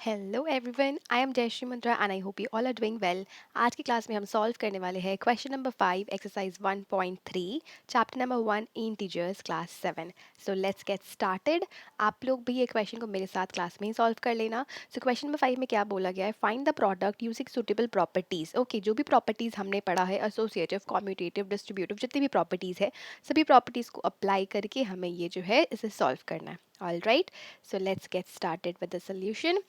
Hello everyone, I am Jayshree Mundra and I hope you all are doing well. आज की class में हम solve करने वाले हैं question number 5 exercise 1.3 chapter number 1 integers class 7। So let's get started. आप लोग भी ये क्वेश्चन को मेरे साथ क्लास में ही सॉल्व कर लेना। सो क्वेश्चन नंबर 5 में क्या बोला गया है, find the product using suitable properties. Okay, जो भी प्रॉपर्टीज़ हमने पढ़ा है, एसोसिएटिव, कॉम्यूटेटिव, डिस्ट्रीब्यूटिव, जितनी भी प्रॉपर्टीज़ है, सभी प्रॉपर्टीज़ को अप्लाई करके हमें ये जो है इसे सॉल्व करना है। All right, so let's get started with the solution.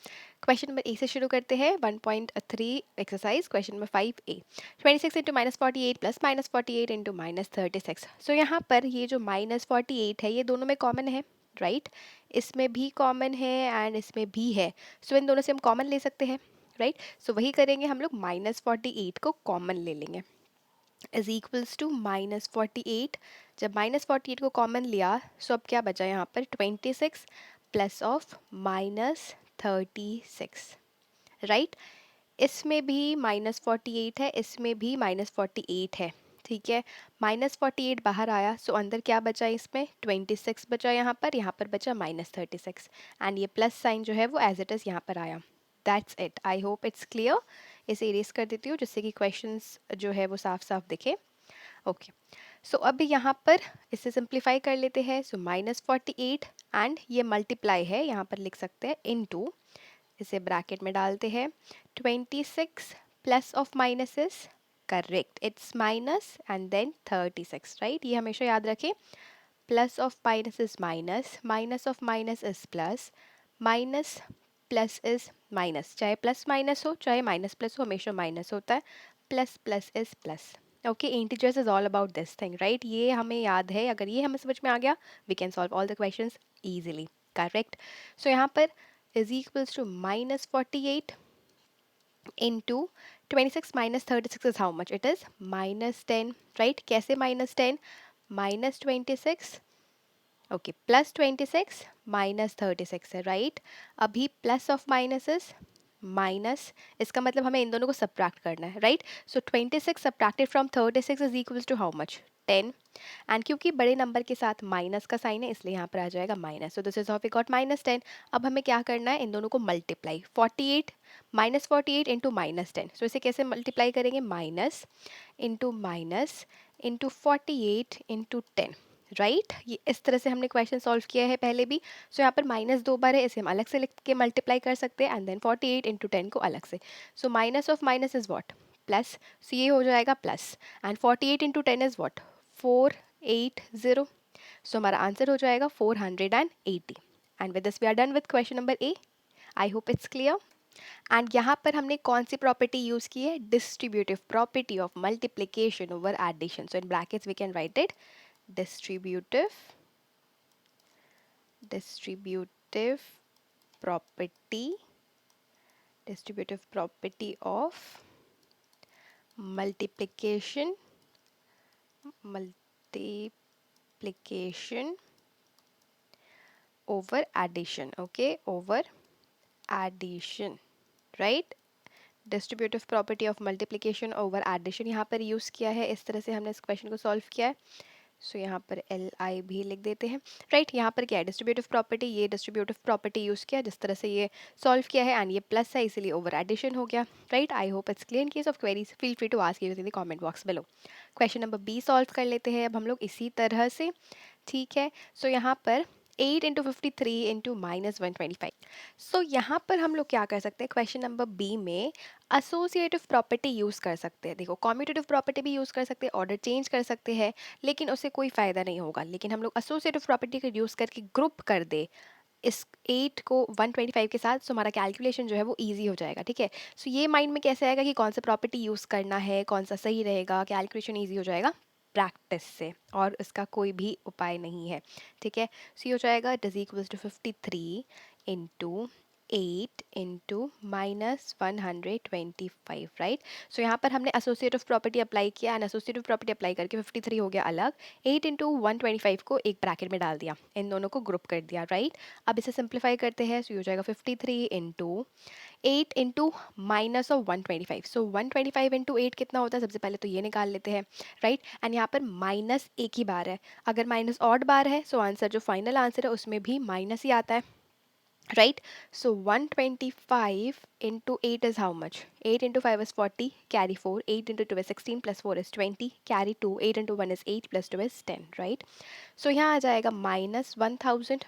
Question number ए से शुरू करते हैं। 1.3 exercise question number 5A। 26 into -48 plus -48 into -36। सो यहाँ पर ये जो -48 है ये दोनों में कॉमन है, राइट इसमें भी कॉमन है एंड इसमें भी है। सो इन दोनों से हम कॉमन ले सकते हैं, राइट सो वही करेंगे हम लोग, -48 को कॉमन ले लेंगे इज इक्वल्स टू -48। जब -48 को कॉमन लिया सो अब क्या बचा यहाँ पर 26 प्लस ऑफ -36, राइट इसमें भी -48 है, इसमें भी -48 है, ठीक है। -48 बाहर आया सो अंदर क्या बचा, इसमें 26 बचा, यहाँ पर बचा -36 एंड ये प्लस साइन जो है वो एज इट इज़ यहाँ पर आया। That's it, I hope it's clear. इसे इरेज कर देती हूँ जिससे कि क्वेश्चंस जो है वो साफ साफ दिखे। ओके, सो अब यहाँ पर इसे सिंप्लीफाई कर लेते हैं। सो -48 एंड ये मल्टीप्लाई है, यहाँ पर लिख सकते हैं इनटू, इसे ब्रैकेट में डालते हैं 26 plus of minuses, correct it's minus and then 36, right ये हमेशा याद रखें, plus of minus is minus, minus of minus is plus, minus plus is minus, चाहे प्लस माइनस हो चाहे माइनस प्लस हो हमेशा माइनस होता है, plus plus is plus. Okay, integers is all about this thing, right ये हमें याद है, अगर ये हमें समझ में आ गया we can solve all the questions easily, correct. So यहाँ पर is equals to -48 into 26 minus 36 is how much? It is -10, right? कैसे -10? -26, ओके प्लस 26 -36 है, राइट अभी प्लस ऑफ माइनसेस माइनस, इसका मतलब हमें इन दोनों को सब्ट्रैक्ट करना है, right so 26 subtracted from 36 is equals to how much, 10 and क्योंकि बड़े नंबर के साथ माइनस का साइन है इसलिए यहाँ पर आ जाएगा minus, so this is how we got -10। अब हमें क्या करना है, इन दोनों को मल्टीप्लाई, 48 -48 इंटू -10, सो इसे कैसे मल्टीप्लाई करेंगे, माइनस इंटू 48 इंटू 10, राइट ये इस तरह से हमने क्वेश्चन सॉल्व किया है पहले भी। सो यहाँ पर माइनस दो बार है, इसे हम अलग से लिख के मल्टीप्लाई कर सकते हैं एंड देन 48 इंटू 10 को अलग से, so minus of minus is what, plus, so ये हो जाएगा plus and 48 into 10 is what, 480, so हमारा आंसर हो जाएगा 480। And with this we are done with question number A. I hope it's clear. And यहाँ पर हमने कौन सी प्रॉपर्टी यूज की है, distributive property of multiplication over addition. So in brackets we can write it distributive property of multiplication over addition, okay over addition, right distributive property of multiplication over addition यहाँ पर use किया है, इस तरह से हमने इस क्वेश्चन को सॉल्व किया है। सो यहाँ पर LI भी लिख देते हैं, राइट यहाँ पर क्या है डिस्ट्रीब्यूटिव प्रॉपर्टी, ये डिस्ट्रीब्यूटिव प्रॉपर्टी यूज़ किया जिस तरह से ये सॉल्व किया है एंड ये प्लस है इसीलिए ओवर एडिशन हो गया, right I hope it's clear. In case of queries feel free to ask in the comment box below. Question number B solve कर लेते हैं अब हम लोग इसी तरह से, ठीक है। सो यहाँ पर 8 इंटू 53 इंटू -125। सो यहाँ पर हम लोग क्या कर सकते हैं, क्वेश्चन नंबर बी में एसोसिएटिव प्रॉपर्टी यूज़ कर सकते हैं। देखो कॉम्यूटेटिव प्रॉपर्टी भी यूज़ कर सकते हैं, ऑर्डर चेंज कर सकते हैं, लेकिन उससे कोई फ़ायदा नहीं होगा। लेकिन हम लोग एसोसिएटिव प्रॉपर्टी का यूज़ करके ग्रुप कर दे इस 8 को 125 के साथ, सो हमारा कैलकुलेशन जो है वो इजी हो जाएगा, ठीक है। सो ये माइंड में कैसे आएगा कि कौन सा प्रॉपर्टी यूज़ करना है, कौन सा सही रहेगा, कैलकुलेशन इजी हो जाएगा प्रैक्टिस से, और इसका कोई भी उपाय नहीं है, ठीक है। सो ये हो जाएगा it is equals to 53 into 8 into -125, right. So यहाँ पर हमने एसोसिएटिव प्रॉपर्टी अप्लाई किया एंड एसोसिएटिव प्रॉपर्टी अप्लाई करके 53 हो गया अलग, 8 इंटू 125 को एक ब्रैकेट में डाल दिया, इन दोनों को ग्रुप कर दिया, राइट। अब इसे सिंप्लीफाई करते हैं, सो हो जाएगा 53 into 8 into minus of 125, so 125 into 8 कितना होता है, सबसे पहले तो ये निकाल लेते हैं, राइट। एंड यहाँ पर माइनस एक ही बार है, अगर माइनस ऑड बार है सो आंसर जो फाइनल आंसर है उसमें भी माइनस ही आता है, right? So 125 into 8 is how much? 8 into 5 is 40, carry 4. 8 into 2 is 16 plus 4 is 20, carry 2. 8 into 1 is 8 plus 2 is 10, right? So यहाँ आ जाएगा -1000,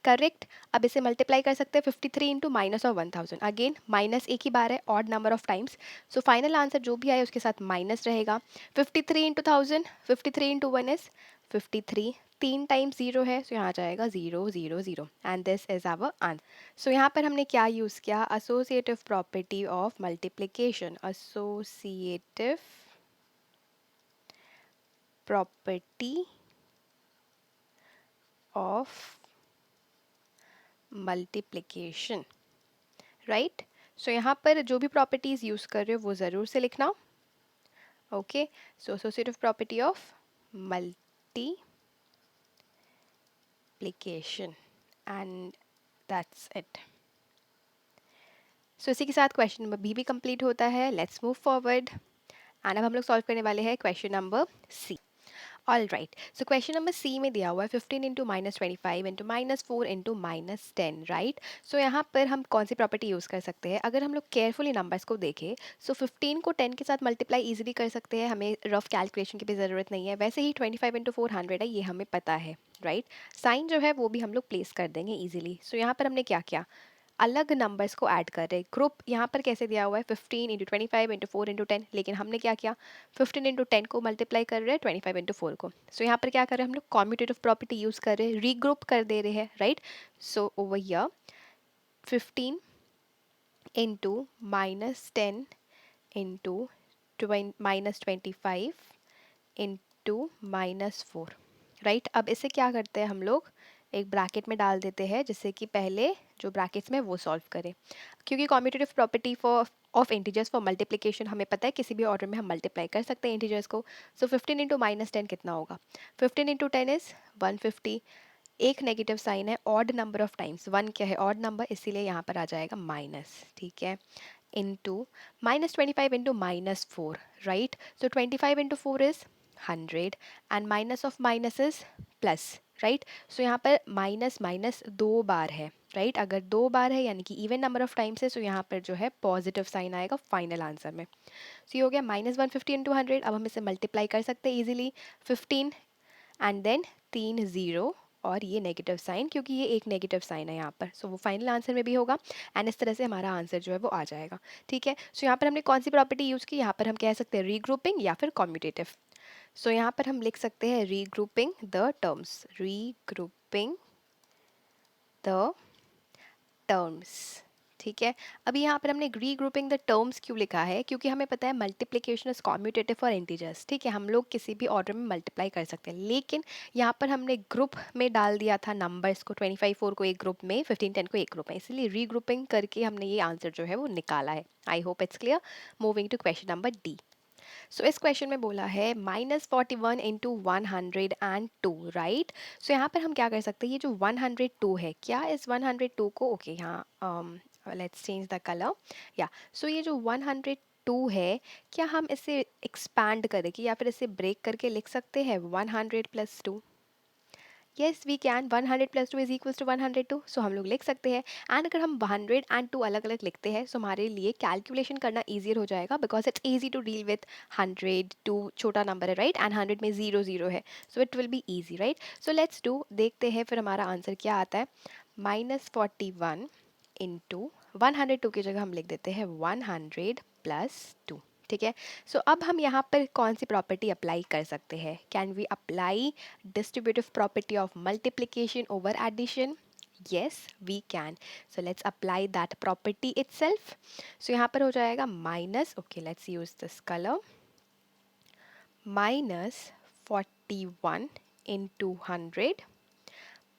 करेक्ट। अब इसे मल्टीप्लाई कर सकते हैं 53 into minus of 1000, again minus एक ही बार है, odd number of times, so final answer जो भी आए उसके साथ माइनस रहेगा। 53 इंटू 1000, 53 इंटू 1 इज 53, 3 टाइम्स 0 है, सो यहाँ आ जाएगा 0 0 0 and this is our answer. So यहाँ पर हमने क्या यूज़ किया? Associative property of multiplication, associative property of multiplication, right? So यहाँ पर जो भी प्रॉपर्टीज यूज़ कर रहे हो वो ज़रूर से लिखना। Okay, so associative property of multiplication and that's it. So इसी के साथ क्वेश्चन नंबर बी भी कंप्लीट होता है। लेट्स मूव फॉरवर्ड एंड अब हम लोग सॉल्व करने वाले हैं question number C. All right, so question number C में दिया हुआ है 15 into -25 into -4 into -10, right? So यहाँ पर हम कौन सी प्रॉपर्टी यूज़ कर सकते हैं? अगर हम लोग केयरफुली नंबर्स को देखें, सो 15 को 10 के साथ मल्टीप्लाई ईजिली कर सकते हैं, हमें रफ कैलकुलेशन की भी ज़रूरत नहीं है। वैसे ही 25 इंटू 4 100 है, ये हमें पता है, राइट? साइन जो है वो भी हम लोग प्लेस कर देंगे ईजिली। सो यहाँ पर हमने क्या किया? अलग नंबर्स को ऐड कर रहे हैं। ग्रुप यहाँ पर कैसे दिया हुआ है? 15 इंटू 25 इंटू 4 इंटू 10, लेकिन हमने क्या किया? 15 इंटू 10 को मल्टीप्लाई कर रहे हैं 25 इंटू 4 को। सो यहाँ पर क्या कर रहे हैं हम लोग? कॉम्यूटेटिव प्रॉपर्टी यूज़ कर रहे हैं, रीग्रुप कर दे रहे हैं, right? So over here 15 into -10 into -25 into -4, right? अब इसे क्या करते हैं हम लोग? एक ब्रैकेट में डाल देते हैं, जिससे कि पहले जो ब्रैकेट्स में वो सॉल्व करें, क्योंकि commutative property for of integers for multiplication हमें पता है किसी भी ऑर्डर में हम मल्टीप्लाई कर सकते हैं इंटीजर्स को। सो 15 इंटू -10 कितना होगा? 15 इंटू 10 इज 150, एक नेगेटिव साइन है, ऑड नंबर ऑफ टाइम्स, 1 क्या है? ऑड नंबर, इसीलिए यहाँ पर आ जाएगा माइनस, ठीक है? Into -25 into -4, right? So 25 into 4 is 100 and minus of minus is plus, right? So यहाँ पर माइनस माइनस 2 बार है, राइट? अगर 2 बार है यानी कि इवन नंबर ऑफ टाइम्स है, सो यहाँ पर जो है पॉजिटिव साइन आएगा फाइनल आंसर में। सो ये हो गया -150 इंटू 100। अब हम इसे मल्टीप्लाई कर सकते हैं ईजिली, 15 एंड देन 3 0 और ये नेगेटिव साइन, क्योंकि ये एक नेगेटिव साइन है यहाँ पर, सो वो फाइनल आंसर में भी होगा एंड इस तरह से हमारा आंसर जो है वो आ जाएगा, ठीक है? सो यहाँ पर हमने कौन सी प्रॉपर्टी यूज़ की? यहाँ पर हम कह सकते हैं रीग्रुपिंग या फिर कॉम्यूटेटिव। सो यहाँ पर हम लिख सकते हैं regrouping the terms, regrouping the terms, ठीक है? अभी यहाँ पर हमने रीग्रुपिंग द टर्म्स क्यों लिखा है? क्योंकि हमें पता है multiplication is commutative for integers, ठीक है? हम लोग किसी भी ऑर्डर में मल्टीप्लाई कर सकते हैं, लेकिन यहाँ पर हमने ग्रुप में डाल दिया था नंबर्स को, 25 4 को एक ग्रुप में, 15 10 को एक ग्रुप में, इसलिए रीग्रुपिंग करके हमने ये आंसर जो है वो निकाला है। I hope it's clear. Moving to question number D. So इस क्वेश्चन में बोला है -41 इंटू 102, राइट? सो यहाँ पर हम क्या कर सकते हैं? ये जो 102 है, क्या इस 102 को, ओके यहाँ लेट्स चेंज द कलर, या सो ये जो 102 है, क्या हम इसे एक्सपैंड करके या फिर इसे ब्रेक करके लिख सकते हैं 100 plus 2? Yes we can, 100 plus 2 is equals to 102, so हम लोग लिख सकते हैं। एंड अगर हम 100 एंड 2 अलग अलग लिखते हैं, सो हमारे लिए कैलकुलेशन करना ईजियर हो जाएगा, because it's easy to deal with 100, 2 छोटा नंबर है, राइट? एंड 100 में 0 0 है, so it will be easy, right? So let's do, देखते हैं फिर हमारा आंसर क्या आता है। -41 इंटू 102 की जगह हम लिख देते हैं 100 प्लस 2, ठीक है? सो अब हम यहाँ पर कौन सी प्रॉपर्टी अप्लाई कर सकते हैं? Can we apply distributive property of multiplication over addition? Yes, we can. So let's apply that property itself. So यहाँ पर हो जाएगा minus, okay, let's use this color, -41 into 100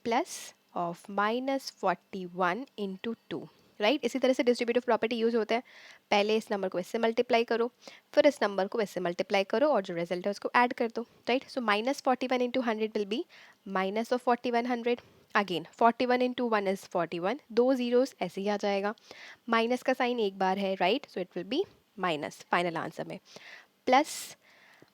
plus of -41 into 2, right? इसी तरह से डिस्ट्रीब्यूटिव प्रॉपर्टी यूज होता है, पहले इस नंबर को इससे मल्टीप्लाई करो, फिर इस नंबर को इससे मल्टीप्लाई करो और जो रिजल्ट है उसको ऐड कर दो, right? So -41 into 100 will be minus of 41 100, again 41 into 1 is 41, दो जीरोस ऐसे ही आ जाएगा, माइनस का साइन एक बार है, right? So it will be minus final answer में, plus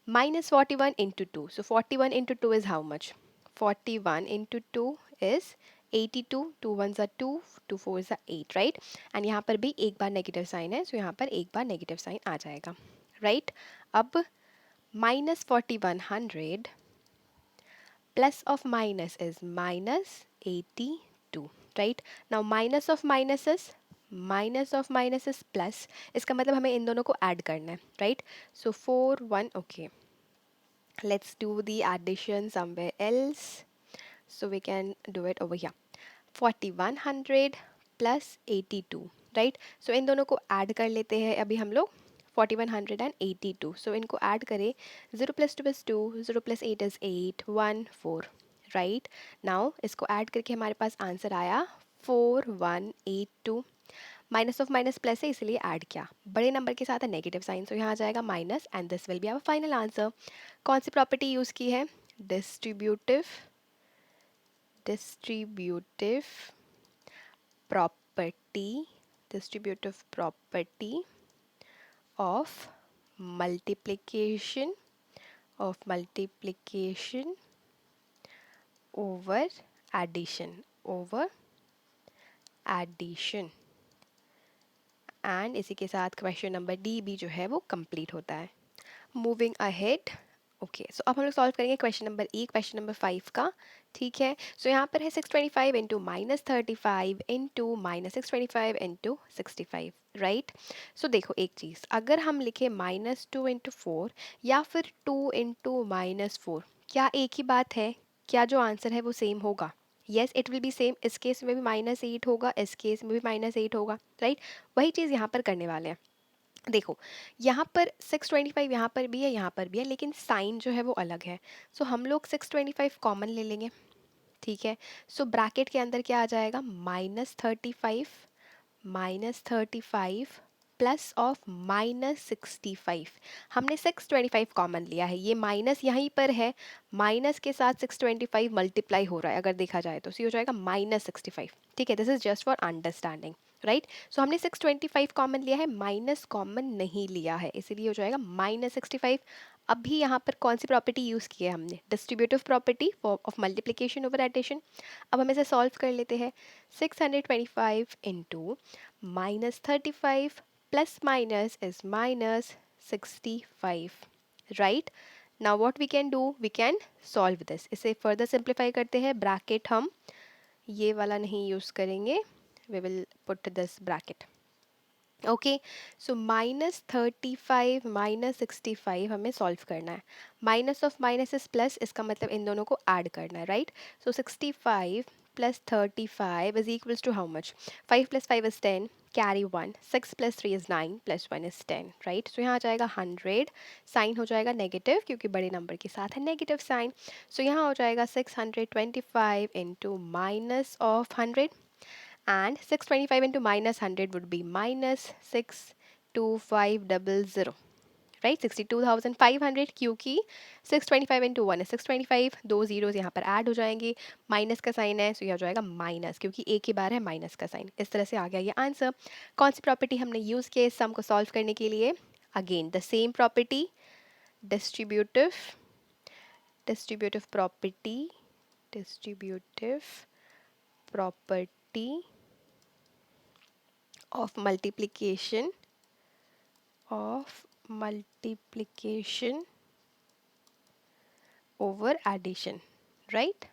-41 into 2. So 41 into 2 is how much? 41 into 2 is 82, 2 1 ज़ा 2, 2 4 ज़ा 8, राइट। एंड यहाँ पर भी एक बार नेगेटिव साइन है, सो यहाँ पर एक बार नेगेटिव साइन आ जाएगा, राइट। अब -4100 plus of minus is -82, right? Now minus of minus is plus, इसका मतलब हमें इन दोनों को ऐड करना है, right? So 4 1, okay, let's do the addition somewhere else, so we can do it over here. 4100 plus 82, right? So इन दोनों को add कर लेते हैं अभी हम लोग, 4182, so इनको ऐड करें, 0 plus 2 is 2, 0 plus 8 is 8, 1 4, right. Now इसको ऐड करके हमारे पास आंसर आया 4182, माइनस ऑफ माइनस प्लस है इसलिए ऐड किया, बड़े नंबर के साथ है नेगेटिव साइन, सो यहाँ आ जाएगा minus, and this will be our final answer. कौन सी प्रॉपर्टी यूज़ की है? Distributive property, distributive property of multiplication over addition, and इसी के साथ क्वेश्चन नंबर डी भी जो है वो कंप्लीट होता है। मूविंग अहेड, ओके, सो अब हम लोग सॉल्व करेंगे क्वेश्चन नंबर क्वेश्चन नंबर 5 का, ठीक है। सो यहाँ पर है 625 इंटू -35 इंटू -625 इंटू 65, राइट। सो देखो एक चीज़, अगर हम लिखे -2 इंटू 4 या फिर 2 इंटू -4, क्या एक ही बात है? क्या जो आंसर है वो सेम होगा? Yes, it will be same. इस केस में भी -8 होगा, इस केस में भी -8 होगा, राइट। वही चीज़ यहाँ पर करने वाले हैं। देखो यहाँ पर 625 यहाँ पर भी है, यहाँ पर भी है, लेकिन साइन जो है वो अलग है। सो हम लोग 625 कॉमन ले लेंगे, ठीक है। सो ब्रैकेट के अंदर क्या आ जाएगा? -35 प्लस ऑफ -65। हमने 625 कॉमन लिया है, ये माइनस यहीं पर है, माइनस के साथ 625 मल्टीप्लाई हो रहा है अगर देखा जाए तो, सी हो जाएगा -65, ठीक है। This is just for understanding, right. So हमने 625 कॉमन लिया है, माइनस कॉमन नहीं लिया है, इसीलिए हो जाएगा -65। अभी यहाँ पर कौन सी प्रॉपर्टी यूज़ की है हमने? Distributive property of multiplication over addition. अब हम इसे सॉल्व कर लेते हैं। 625 into -35 plus minus is -65, right? Now what we can do, we can solve this, इसे further simplify करते हैं। ब्रैकेट हम ये वाला नहीं यूज़ करेंगे, we will put this bracket, okay. So -35 -65 हमें सॉल्व करना है, minus of minus is plus, इसका मतलब इन दोनों को ऐड करना है, right. So 65 plus 35 is equals to how much? 5 plus 5 is 10, carry 1, 6 plus 3 is 9, plus 1 is 10, right. So यहाँ आ जाएगा 100, साइन हो जाएगा नेगेटिव क्योंकि बड़े नंबर के साथ है नेगेटिव साइन। सो यहाँ हो जाएगा 625 into minus of 100, and 625 into -100 would be -62500, right, 62,500, क्योंकि 625 इंटू 1 है 625, दो जीरोज यहाँ पर ऐड हो जाएंगे, माइनस का साइन है, सो यह हो जाएगा माइनस, क्योंकि एक ही बार है माइनस का साइन। इस तरह से आ गया ये आंसर। कौन सी प्रॉपर्टी हमने यूज़ किया इस सम को सॉल्व करने के लिए? Again the same property, distributive property of multiplication over addition, right?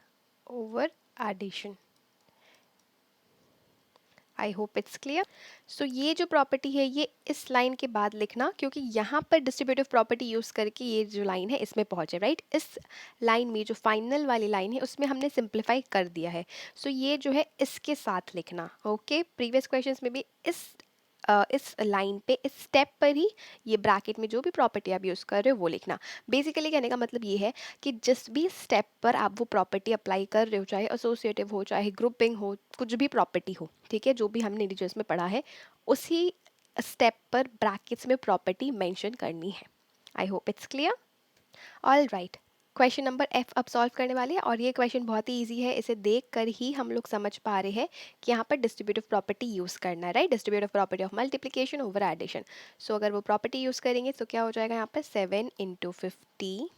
Over addition. I hope it's clear. So ये जो प्रॉपर्टी है ये इस लाइन के बाद लिखना, क्योंकि यहाँ पर डिस्ट्रीब्यूटिव प्रॉपर्टी यूज़ करके ये जो लाइन है इसमें पहुँचे, राइट। इस लाइन में जो फाइनल वाली लाइन है उसमें हमने सिंप्लीफाई कर दिया है, सो ये जो है इसके साथ लिखना, ओके। प्रीवियस क्वेश्चंस में भी इस लाइन पे, इस स्टेप पर ही ये ब्रैकेट में जो भी प्रॉपर्टी आप यूज़ कर रहे हो वो लिखना। बेसिकली कहने का मतलब ये है कि जिस भी स्टेप पर आप वो प्रॉपर्टी अप्लाई कर रहे हो, चाहे एसोसिएटिव हो, चाहे ग्रुपिंग हो, कुछ भी प्रॉपर्टी हो, ठीक है, जो भी हमने डिटेल्स में पढ़ा है, उसी स्टेप पर ब्रैकेट्स में प्रॉपर्टी मेंशन करनी है। I hope it's clear. All right, question number F अब सॉल्व करने वाले हैं, और ये क्वेश्चन बहुत ही इजी है, इसे देख कर ही हम लोग समझ पा रहे हैं कि यहाँ पर डिस्ट्रीब्यूटिव प्रॉपर्टी यूज़ करना है, right. Distributive property of multiplication over addition. So अगर वो प्रॉपर्टी यूज़ करेंगे तो क्या हो जाएगा यहाँ पर? 7 इंटू 50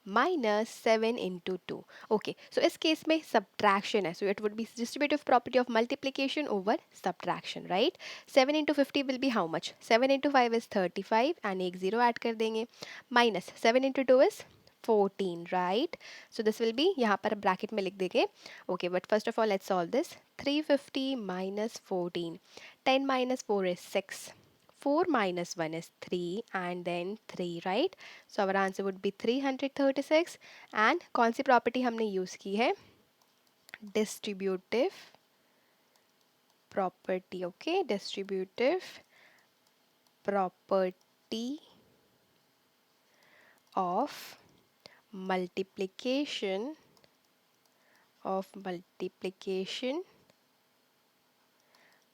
माइनस 7 into 2. ओके, सो इस केस में सब्ट्रैक्शन है, so it would be distributive property of multiplication over subtraction, right. 7 into 50 will be how much? 7 into 5 is 35 and एक जीरो ऐड कर देंगे. Minus 7 into 2 is 14, right. So this will B, यहाँ पर bracket में लिख देंगे. Okay, but first of all let's solve this. 350 minus 14. 10 minus 4 is 6. 4 minus 1 is 3 and then 3, right? So our answer would be 336. And कौन सी property हमने use की है? Distributive property. Okay, distributive property of multiplication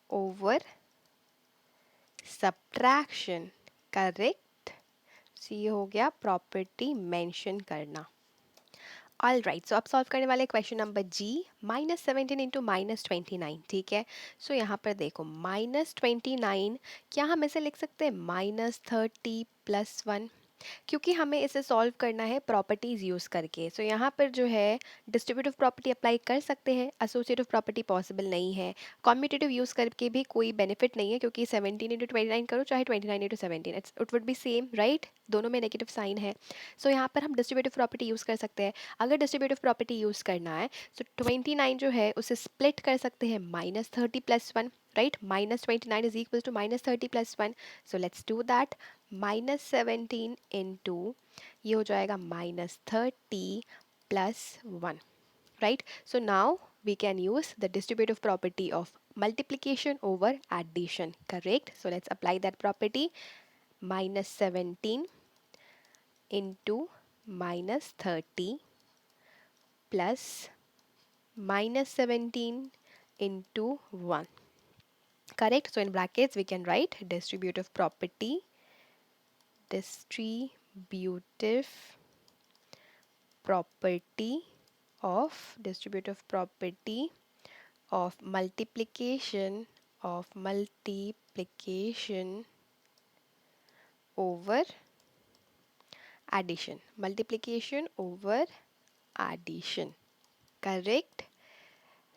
over subtraction. Correct. So ये हो गया property mention करना. All right, so अब सॉल्व करने वाले क्वेश्चन नंबर जी. -17 इंटू -29. ठीक है, सो यहाँ पर देखो -29, क्या हम इसे लिख सकते हैं -30 + 1? क्योंकि हमें इसे सॉल्व करना है प्रॉपर्टीज़ यूज़ करके. सो यहाँ पर जो है डिस्ट्रीब्यूटिव प्रॉपर्टी अप्लाई कर सकते हैं, एसोसिएटिव प्रॉपर्टी पॉसिबल नहीं है. कॉम्यूटेटिव यूज़ करके भी कोई बेनिफिट नहीं है, क्योंकि 17 into 29 करो चाहे 29 into 17, it would be same, right. दोनों में नेगेटिव साइन है. सो यहाँ पर हम डिस्ट्रीब्यूटिव प्रॉपर्टी यूज़ कर सकते हैं. अगर डिस्ट्रीब्यूटिव प्रॉपर्टी यूज़ करना है तो 29 जो है उसे स्प्लिट कर सकते हैं -30 + 1, right. -29 is equal to -30 + 1. So let's do that. -17 into, ये हो जाएगा -30 + 1, right. So now we can use the distributive property of multiplication over addition, correct. So let's apply that property. -17 into -30 plus -17 into 1, correct. So in brackets we can write distributive property distributive property of multiplication over addition, correct.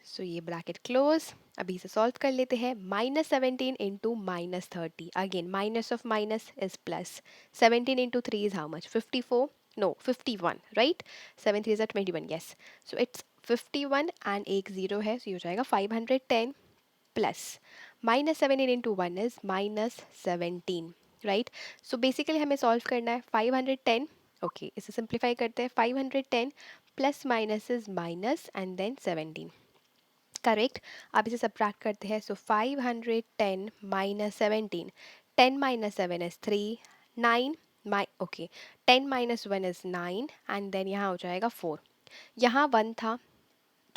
सो ये bracket close. अभी इसे solve कर लेते हैं. -17 into -30, again minus of minus is plus. 17 into 3 is how much? 54, no 51, right. 7 3 is 21, yes. So it's 51 and एक zero है, सो ये हो जाएगा 510 plus -17 into 1 is -17, right. So basically हमें सॉल्व करना है 510. ओके, इसे सिंप्लीफाई करते हैं. 510 plus minus is minus and then 17, correct. अब इसे सब्ट्रैक्ट करते हैं. So 510 minus 17. 10 minus 7 is 3. 9 okay, 10 minus 1 is 9 and then यहाँ हो जाएगा 4. यहाँ 1 था,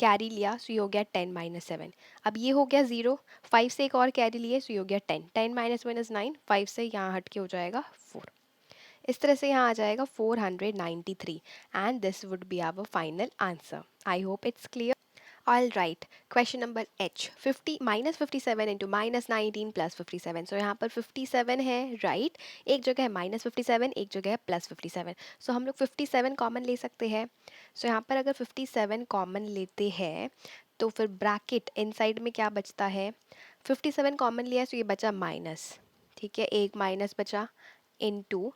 कैरी लिया, सो ये हो गया 10 minus 7. अब ये हो गया 0. 5 से एक और कैरी लिए, सो ये हो गया 10. 10 minus 1 is 9. 5 से यहाँ हट के हो जाएगा 4. इस तरह से यहाँ आ जाएगा 493 and this would be our final answer. I hope it's clear. All right, question number H. 50 -57 into -19 plus 57. So यहाँ पर 57 है, right. एक जगह है -57, एक जगह है +57. So हम लोग 57 कॉमन ले सकते हैं. So यहाँ पर अगर 57 कॉमन लेते हैं तो फिर ब्रैकेट इनसाइड में क्या बचता है? 57 कॉमन लिया है, so ये बचा माइनस, ठीक है, एक माइनस बचा, इंटू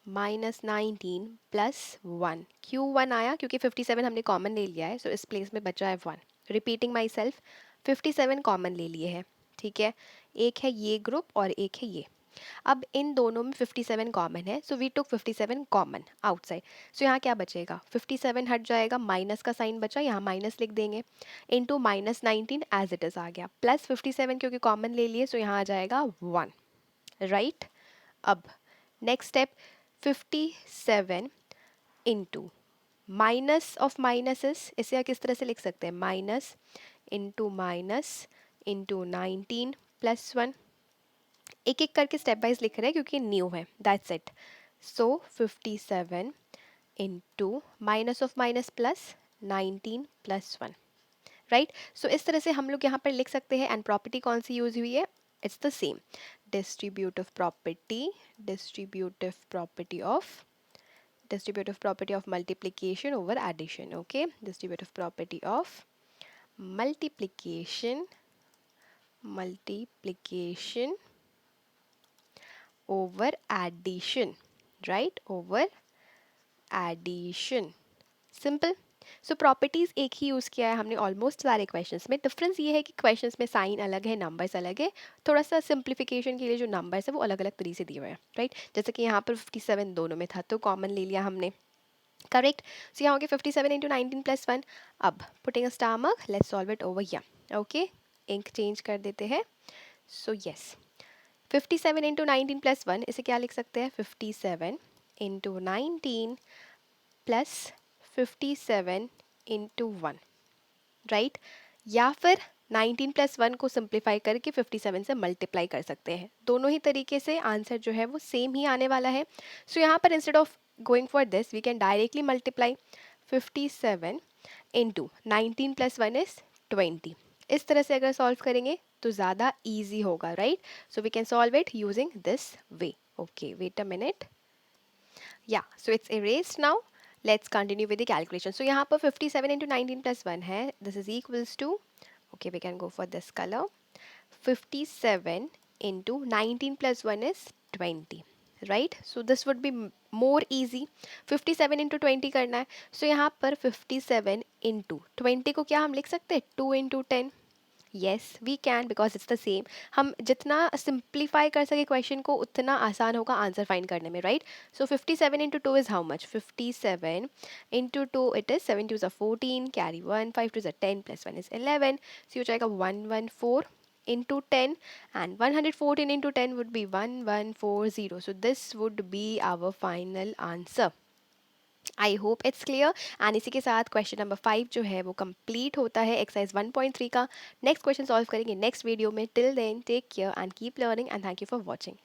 -19 प्लस 1. क्यों 1 आया? क्योंकि 57 हमने कॉमन ले लिया है, सो इस प्लेस में बचा है 1. रिपीटिंग माई सेल्फ, 57 कॉमन ले लिए हैं, ठीक है. एक है ये ग्रुप और एक है ये. अब इन दोनों में 57 कॉमन है, so we took 57 common outside. So यहाँ क्या बचेगा? 57 हट जाएगा, माइनस का साइन बचा, यहाँ माइनस लिख देंगे, इंटू -19 एज इट इज़ आ गया, प्लस 57 क्योंकि कॉमन ले लिए, सो यहाँ आ जाएगा 1, राइट. अब next step, 57 into minus of minuses, इसे किस तरह से लिख सकते हैं? Minus into 19 plus 1. एक एक करके स्टेप वाइज लिख रहे हैं क्योंकि न्यू है, that's it. So 57 into minus of minus plus 19 plus 1, right. So इस तरह से हम लोग यहाँ पर लिख सकते हैं. एंड प्रॉपर्टी कौन सी यूज हुई है? It's the same, distributive property of distributive property of multiplication over addition. Okay, distributive property of multiplication over addition, right? Over addition. Simple. So properties एक ही यूज़ किया है हमने ऑलमोस्ट सारे क्वेश्चंस में. डिफरेंस ये है कि क्वेश्चंस में साइन अलग है, नंबर्स अलग है. थोड़ा सा सिंप्लीफिकेशन के लिए जो नंबर्स है वो अलग अलग तरीके से दिए हुए हैं, राइट? जैसे कि यहाँ पर 57 दोनों में था तो कॉमन ले लिया हमने, करेक्ट? सो यहाँ हो गया 57 इंटू 19 प्लस 1. अब putting a star mark, let's solve it over here. Okay, ink change कर देते हैं. सो यस, 57 इंटू 19 प्लस 1, इसे क्या लिख सकते हैं? 57 इंटू 19 प्लस 57 इंटू 1, राइट? या फिर 19 प्लस 1 को सिंप्लीफाई करके 57 से मल्टीप्लाई कर सकते हैं. दोनों ही तरीके से आंसर जो है वो सेम ही आने वाला है. सो यहाँ पर instead of going for this we can directly multiply 57 into 19 plus 1 is 20. इस तरह से अगर सॉल्व करेंगे तो ज़्यादा ईजी होगा, right? So we can solve it using this way. Okay, wait a minute. Yeah, so it's erased now. Let's continue with the calculation. So यहाँ पर 57 into 19 plus 1 है. This is equals to, okay, we can go for this color. 57 into 19 plus 1 is 20, right? So this would be more easy. 57 into 20 करना है. So यहाँ पर 57 into 20 को क्या हम लिख सकते हैं? 2 into 10. Yes we can, because it's the same. हम जितना सिंप्लीफाई कर सके क्वेश्चन को उतना आसान होगा आंसर फाइंड करने में, right? So 57 into 2 is how much? 57 into 2 it is 7 2 14, carry 1, 5 2 10 plus 1 is 11. सो हो जाएगा 114 into 10, and 114 into 10 would be 1140. So this would be our final answer. I hope it's clear. And इसी के साथ question number 5 जो है वो complete होता है एक्सरसाइज 1.3 का. नेक्स्ट क्वेश्चन सॉल्व करेंगे नेक्स्ट वीडियो में. Till then take care and keep learning and thank you for watching.